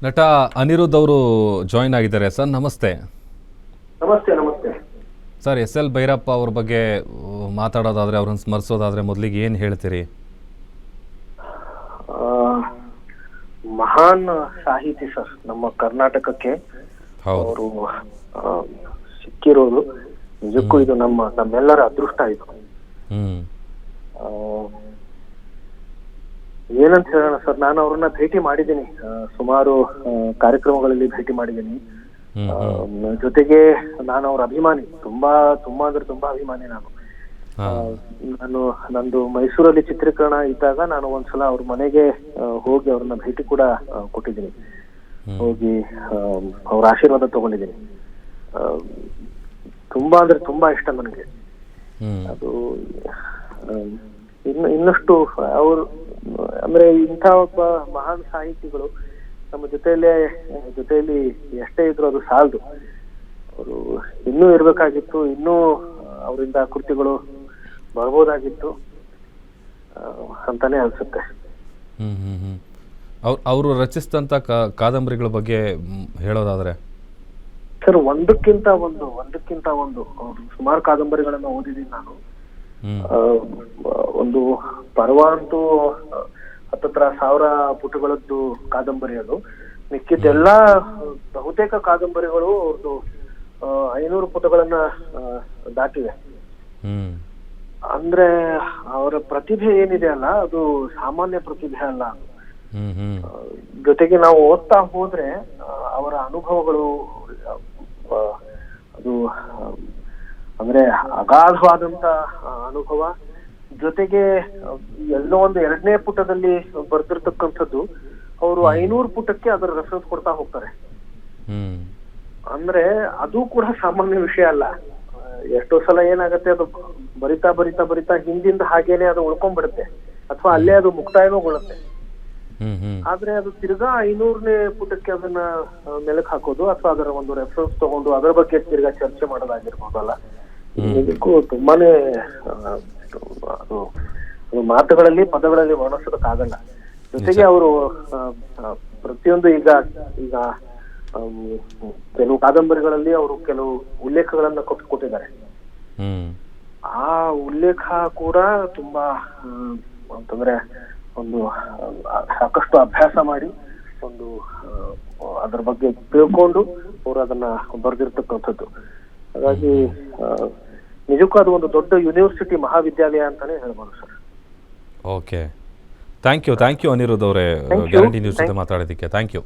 ನಟ ಅನಿರುದ್ಧ್ ಅವರು ಜಾಯಿನ್ ಆಗಿದ್ದಾರೆ ಸರ್. ನಮಸ್ತೆ. ನಮಸ್ತೆ. ನಮಸ್ತೆ ಸರ್, ಎಸ್ ಎಲ್ ಭೈರಪ್ಪ ಅವ್ರ ಬಗ್ಗೆ ಮಾತಾಡೋದಾದರೆ, ಅವ್ರನ್ನ ಸ್ಮರಿಸೋದಾದರೆ ಮೊದಲಿಗೆ ಏನು ಹೇಳ್ತೀರಿ? ಮಹಾನ್ ಸಾಹಿತಿ ಸರ್. ನಮ್ಮ ಕರ್ನಾಟಕಕ್ಕೆ ಅವರು ಸಿಕ್ಕಿರೋದು ನಿಜಕ್ಕೂ ಇದು ನಮ್ಮೆಲ್ಲರ ಅದೃಷ್ಟ. ಇದು ಏನಂತ ಹೇಳೋಣ ಸರ್, ನಾನು ಅವ್ರನ್ನ ಭೇಟಿ ಮಾಡಿದ್ದೀನಿ, ಸುಮಾರು ಕಾರ್ಯಕ್ರಮಗಳಲ್ಲಿ ಭೇಟಿ ಮಾಡಿದ್ದೀನಿ. ಜೊತೆಗೆ ನಾನು ಅವ್ರ ಅಭಿಮಾನಿ, ತುಂಬಾ ಅಂದ್ರೆ ತುಂಬಾ ಅಭಿಮಾನಿ. ನಂದು ಮೈಸೂರಲ್ಲಿ ಚಿತ್ರೀಕರಣ ಇದ್ದಾಗ ನಾನು ಒಂದ್ಸಲ ಅವ್ರ ಮನೆಗೆ ಹೋಗಿ ಅವ್ರನ್ನ ಭೇಟಿ ಕೂಡ ಕೊಟ್ಟಿದ್ದೀನಿ. ಹೋಗಿ ಅವ್ರ ಆಶೀರ್ವಾದ ತಗೊಂಡಿದ್ದೀನಿ. ತುಂಬಾ ಅಂದ್ರೆ ತುಂಬಾ ಇಷ್ಟ ನನಗೆ. ಅದು ಇನ್ನಷ್ಟು ಅವ್ರು ಅಂದ್ರೆ ಇಂಥ ಒಬ್ಬ ಮಹಾನ್ ಸಾಹಿತಿಗಳು ನಮ್ಮ ಜೊತೆಯಲ್ಲಿ ಎಷ್ಟೇ ಇದ್ರು ಅದು ಸಾಲದು. ಅವರು ಇನ್ನೂ ಇರ್ಬೇಕಾಗಿತ್ತು, ಇನ್ನೂ ಅವರಿಂದ ಕೃತಿಗಳು ಬರ್ಬೋದಾಗಿತ್ತು ಅಂತಾನೆ ಅನ್ಸುತ್ತೆ. ಅವರು ರಚಿಸಿದಂತ ಕಾದಂಬರಿಗಳ ಬಗ್ಗೆ ಹೇಳೋದಾದ್ರೆ ಸರ್, ಒಂದಕ್ಕಿಂತ ಒಂದು ಸುಮಾರು ಕಾದಂಬರಿಗಳನ್ನ ಓದಿದ್ದೀನಿ ನಾನು. ಒಂದು ಪರ್ವ ಅಂತೂ 10,000 ಪುಟಗಳದ್ದು ಕಾದಂಬರಿ ಅದು. ಮಿಕ್ಕಿದ್ದೆಲ್ಲ ಬಹುತೇಕ ಕಾದಂಬರಿಗಳು ಅವ್ರದ್ದು 500 ಪುಟಗಳನ್ನ ದಾಟಿವೆ. ಅಂದ್ರೆ ಅವರ ಪ್ರತಿಭೆ ಏನಿದೆ ಅಲ್ಲ, ಅದು ಸಾಮಾನ್ಯ ಪ್ರತಿಭೆ ಅಲ್ಲ. ಜೊತೆಗೆ ನಾವು ಓದ್ತಾ ಹೋದ್ರೆ ಅವರ ಅನುಭವಗಳು ಅದು ಅಂದ್ರೆ ಅಗಾಧವಾದಂತ ಅನುಭವ. ಜೊತೆಗೆ ಎಲ್ಲೋ ಒಂದು 2ನೇ ಪುಟದಲ್ಲಿ ಬರ್ದಿರ್ತಕ್ಕಂಥದ್ದು ಅವರು 500 ಪುಟಕ್ಕೆ ಅದರ ರೆಫರೆನ್ಸ್ ಕೊಡ್ತಾ ಹೋಗ್ತಾರೆ. ಅಂದ್ರೆ ಅದು ಕೂಡ ಸಾಮಾನ್ಯ ವಿಷಯ ಅಲ್ಲ. ಎಷ್ಟೋ ಸಲ ಏನಾಗತ್ತೆ, ಅದು ಬರಿತಾ ಹಿಂದಿಂದ ಹಾಗೇನೆ ಅದು ಉಳ್ಕೊಂಡ್ಬಿಡುತ್ತೆ, ಅಥವಾ ಅಲ್ಲೇ ಅದು ಮುಕ್ತಾಯಗೊಳ್ಳುತ್ತೆ. ಆದ್ರೆ ಅದು ತಿರ್ಗಾ 500ನೇ ಪುಟಕ್ಕೆ ಅದನ್ನ ಮೆಲುಕು ಹಾಕೋದು, ಅಥವಾ ಅದರ ಒಂದು ರೆಫರೆನ್ಸ್ ತಗೊಂಡು ಅದರ ಬಗ್ಗೆ ತಿರ್ಗಾ ಚರ್ಚೆ ಮಾಡೋದಾಗಿರ್ಬೋದಲ್ಲ, ಇದಕ್ಕೂ ತುಂಬಾನೇ ಅದು ಮಾತುಗಳಲ್ಲಿ ಪದಗಳಲ್ಲಿ ವರ್ಣಿಸೋದಕ್ಕಾಗಲ್ಲ. ಜೊತೆಗೆ ಅವರು ಪ್ರತಿಯೊಂದು ಈಗ ಕೆಲವು ಕಾದಂಬರಿಗಳಲ್ಲಿ ಅವರು ಕೆಲವು ಉಲ್ಲೇಖಗಳನ್ನ ಕೊಟ್ಟಿದ್ದಾರೆ. ಆ ಉಲ್ಲೇಖ ಕೂಡ ತುಂಬಾ ಅಂತಂದ್ರೆ ಒಂದು ಸಾಕಷ್ಟು ಅಭ್ಯಾಸ ಮಾಡಿ ಒಂದು ಅದ್ರ ಬಗ್ಗೆ ತಿಳ್ಕೊಂಡು ಅವರು ಅದನ್ನ ಬರೆದಿರ್ತಕ್ಕಂಥದ್ದು. ಹಾಗಾಗಿ ನಿಜಕ್ಕೂ ಅದು ಒಂದು ದೊಡ್ಡ ಯೂನಿವರ್ಸಿಟಿ, ಮಹಾವಿದ್ಯಾಲಯ ಅಂತಾನೆ ಹೇಳ್ಬೋದು sir. Okay, thank you Aniruddh ಅವರೇ, ಗ್ಯಾರಂಟಿ ನ್ಯೂಸ್ ಜೊತೆ ಮಾತಾಡೋದಕ್ಕೆ ಥ್ಯಾಂಕ್ ಯು.